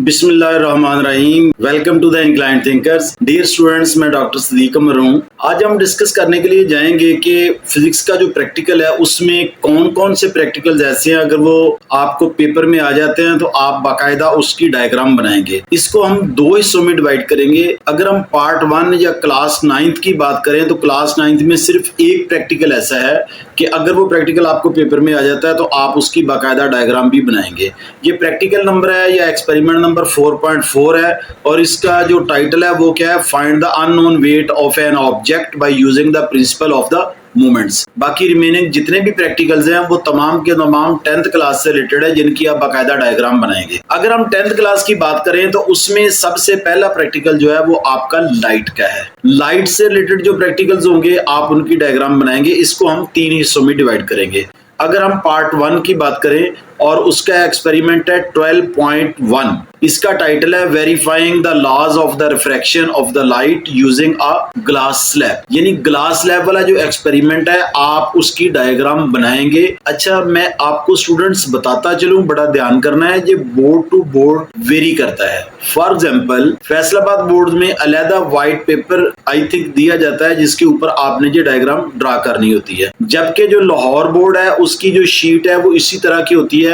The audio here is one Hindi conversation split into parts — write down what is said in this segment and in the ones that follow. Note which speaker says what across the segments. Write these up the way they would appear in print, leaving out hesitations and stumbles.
Speaker 1: बिस्मिल्लाहिर्रहमानिर्रहीम। Welcome to the inclined thinkers. Dear students, मैं डॉक्टर सदीक अमर हूँ। आज हम डिस्कस करने के लिए जाएंगे कि फिजिक्स का जो प्रैक्टिकल है उसमें कौन कौन से प्रैक्टिकल्स ऐसे हैं, अगर वो आपको पेपर में आ जाते हैं तो आप बाकायदा उसकी डायग्राम बनाएंगे। इसको हम दो हिस्सों में डिवाइड करेंगे। अगर हम पार्ट 1 या क्लास 9th की बात करें तो क्लास 9th में सिर्फ एक प्रैक्टिकल ऐसा है कि अगर वो प्रैक्टिकल आपको पेपर में आ जाता है तो आप उसकी बाकायदा डायग्राम भी बनाएंगे। ये प्रैक्टिकल नंबर है या एक्सपेरिमेंट नंबर 4.4 है और इसका जो टाइटल है वो क्या है, find the unknown weight of an object by using the principle of the movements. बाकी रिमेनिंग जितने भी प्रैक्टिकल्स हैं वो तमाम के तमाम 10th क्लास से रिलेटेड है, जिनकी आप बाकायदा डायग्राम बनाएंगे। अगर हम 10th क्लास की बात करें तो उसमें सबसे पहला प्रैक्टिकल जो है वो आपका लाइट का है। लाइट से रिलेटेड जो प्रैक्टिकल्स होंगे आप उनकी डायग्राम बनाएंगे। इसको हम 3 हिस्सों में डिवाइड करेंगे। अगर हम पार्ट 1 की बात करें और उसका एक्सपेरिमेंट है 12.1, इसका टाइटल है verifying the laws of the refraction of the light using a glass slab. यानी ग्लास स्लैब वाला जो एक्सपेरिमेंट है आप उसकी डायग्राम बनाएंगे। अच्छा, मैं आपको स्टूडेंट्स बताता चलूं, बड़ा ध्यान करना है, ये बोर्ड टू बोर्ड वेरी करता है। फॉर एग्जाम्पल फैसलाबाद बोर्ड में अलहदा व्हाइट पेपर आई थिंक दिया जाता है जिसके ऊपर आपने ये डायग्राम ड्रा करनी होती है, जबकि जो लाहौर बोर्ड है उसकी जो शीट है वो इसी तरह की होती है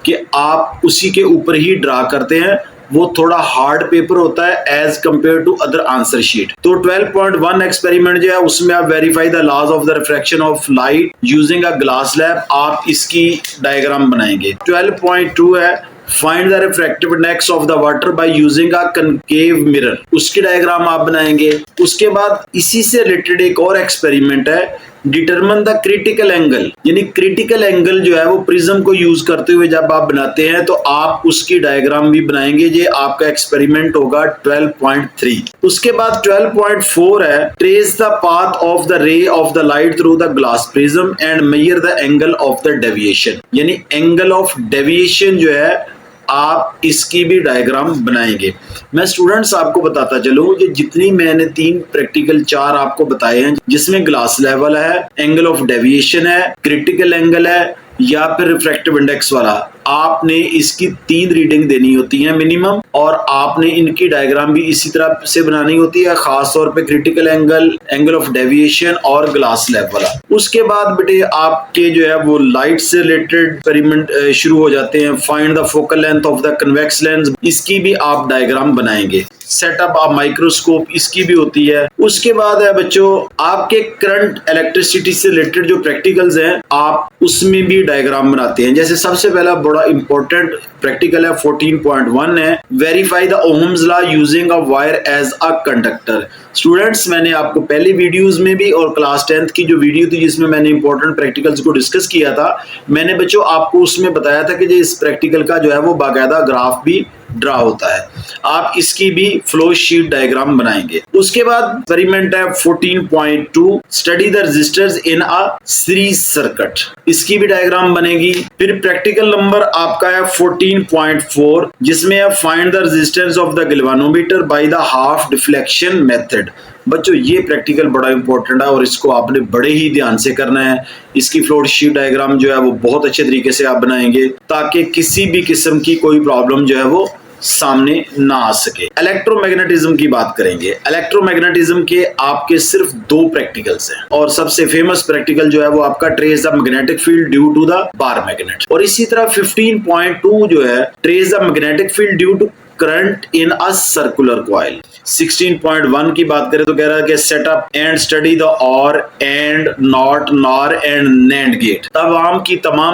Speaker 1: कि आप उसी के ऊपर ही ड्रा करते हैं। वो थोड़ा हार्ड पेपर होता है as compare to other answer sheet. तो 12.1 एक्सपेरिमेंट जो है उसमें आप verify the laws of the refraction of light using a glass slab, आप इसकी डायग्राम बनाएंगे। 12.2 है find the refractive index of the water by using a concave mirror, उसकी डायग्राम आप बनाएंगे। उसके बाद इसी से रिलेटेड एक और एक्सपेरिमेंट है डिटरमिन द क्रिटिकल एंगल, यानी क्रिटिकल एंगल जो है वो प्रिज्म को यूज करते हुए जब आप बनाते हैं तो आप उसकी डायग्राम भी बनाएंगे। ये आपका एक्सपेरिमेंट होगा 12.3। उसके बाद 12.4 है trace the path of the ray of the light through the glass prism and measure the angle of the deviation, यानी एंगल ऑफ डेविएशन जो है आप इसकी भी डायग्राम बनाएंगे। मैं स्टूडेंट्स आपको बताता चलूं, ये जितनी मैंने 3 प्रैक्टिकल 4 आपको बताए हैं जिसमें ग्लास लेवल है, एंगल ऑफ डेविएशन है, क्रिटिकल एंगल है या फिर रिफ्रैक्टिव इंडेक्स वाला, आपने इसकी 3 रीडिंग देनी होती है मिनिमम और आपने इनकी डायग्राम भी इसी तरह से बनानी होती है, खास तौर पे critical angle, angle of deviation और ग्लास स्लैब वाला। उसके बाद बेटे आपके जो है वो लाइट से रिलेटेड एक्सपेरिमेंट शुरू हो जाते हैं। Find the focal length of the convex lens, इसकी भी आप डायग्राम बनाएंगे। सेटअप ऑफ माइक्रोस्कोप, इसकी भी होती है। उसके बाद है बच्चों आपके करंट इलेक्ट्रिसिटी से रिलेटेड जो प्रैक्टिकल्स हैं आप उसमें भी डायग्राम बनाते हैं। जैसे सबसे पहला बड़ा इंपॉर्टेंट प्रैक्टिकल है 14.1 है verify the Ohm's law using a wire as a conductor. Students, मैंने आपको पहले वीडियोस में भी और क्लास 10th की जो वीडियो थी जिसमें मैंने इंपॉर्टेंट प्रैक्टिकल्स को डिस्कस किया था, मैंने बच्चों आपको उसमें बताया था कि इस प्रैक्टिकल का जो है वो बाकायदा ग्राफ भी ड्रा होता है। आप इसकी भी फ्लो शीट डायग्राम बनाएंगे। उसके बाद एक्सपेरिमेंट है 14.2 study the resistors in a series circuit, इसकी भी डायग्राम बनेगी। फिर प्रैक्टिकल नंबर आपका है 14.4 जिसमें है find the resistance of the galvanometer by the half deflection method. बच्चों ये प्रैक्टिकल बड़ा इंपॉर्टेंट है और इसको आपने बड़े ही ध्यान से करना है। इसकी फ्लो शीट डायग्राम जो है वो बहुत अच्छे तरीके से आप बनाएंगे ताकि किसी भी किस्म की कोई प्रॉब्लम जो है वो सामने ना आ सके। इलेक्ट्रोमैग्नेटिज्म की बात करेंगे। इलेक्ट्रोमैग्नेटिज्म के आपके सिर्फ 2 प्रैक्टिकल्स हैं और सबसे फेमस प्रैक्टिकल जो है वो आपका trace the magnetic field due to the bar magnet, और इसी तरह 15.2 जो है trace the magnetic field due to current in a circular coil. 16.1 की बात करें तो कह रहा है कि setup and study the OR AND NOT NOR and NAND gate, तमाम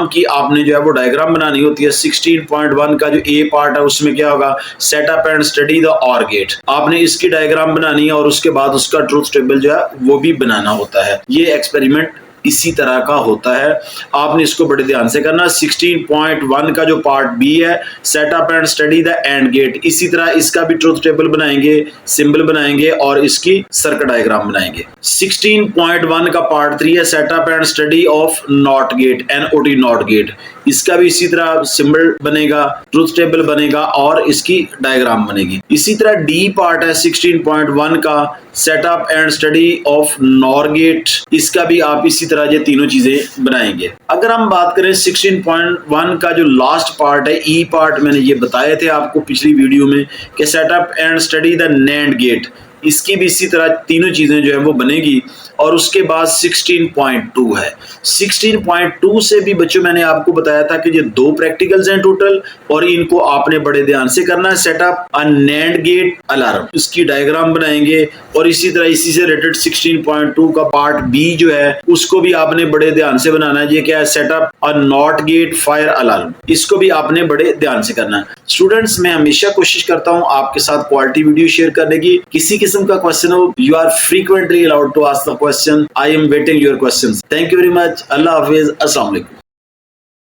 Speaker 1: की आपने जो है वो डायग्राम बनानी होती है। 16.1 का जो ए पार्ट है उसमें क्या होगा, सेटअप एंड स्टडी द और गेट, आपने इसकी डायग्राम बनानी है और उसके बाद उसका ट्रूथ टेबल जो है वो भी बनाना होता है। ये एक्सपेरिमेंट इसी तरह का होता है, आपने इसको बड़े ध्यान से करना। 16.1 का जो पार्ट बी है setup and study the AND gate, इसी तरह इसका भी ट्रूथ टेबल बनाएंगे, सिंबल बनाएंगे और इसकी सर्किट डायग्राम बनाएंगे। 16.1 का पार्ट 3 है setup and study of not gate, NOT not gate, इसका भी इसी तरह सिंबल बनेगा, ट्रूथ टेबल बनेगा और इसकी डायग्राम बनेगी। इसी तरह डी पार्ट है 16.1 का setup and study of NOR gate, इसका भी आप इसी तरह ये तीनों चीजें बनाएंगे। अगर हम बात करें 16.1 का जो लास्ट पार्ट है, ई पार्ट, मैंने ये बताए थे आपको पिछली वीडियो में कि setup and study the NAND gate, इसकी भी इसी तरह तीनों चीजें जो है वो बनेगी। और उसके बाद 16.2 है। 16.2 से भी बच्चों मैंने आपको बताया था कि ये 2 प्रैक्टिकल्स हैं टोटल, और इनको आपने बड़े ध्यान से करना है। सेटअप अ नैंड गेट अलार्म, इसकी डायग्राम बनाएंगे। और इसी तरह इसी से रिलेटेड 16.2 का पार्ट बी जो है उसको भी आपने बड़े ध्यान से बनाना है। ये क्या है? Setup a not gate fire alarm, इसको भी आपने बड़े ध्यान से करना है। स्टूडेंट्स, मैं हमेशा कोशिश करता हूँ आपके साथ क्वालिटी वीडियो शेयर करने की। किसी किस्म का क्वेश्चन हो, you are frequently allowed to ask the question. I am waiting your questions. Thank you very much. अल्लाह हाफिज। अस्सलाम वालेकुम।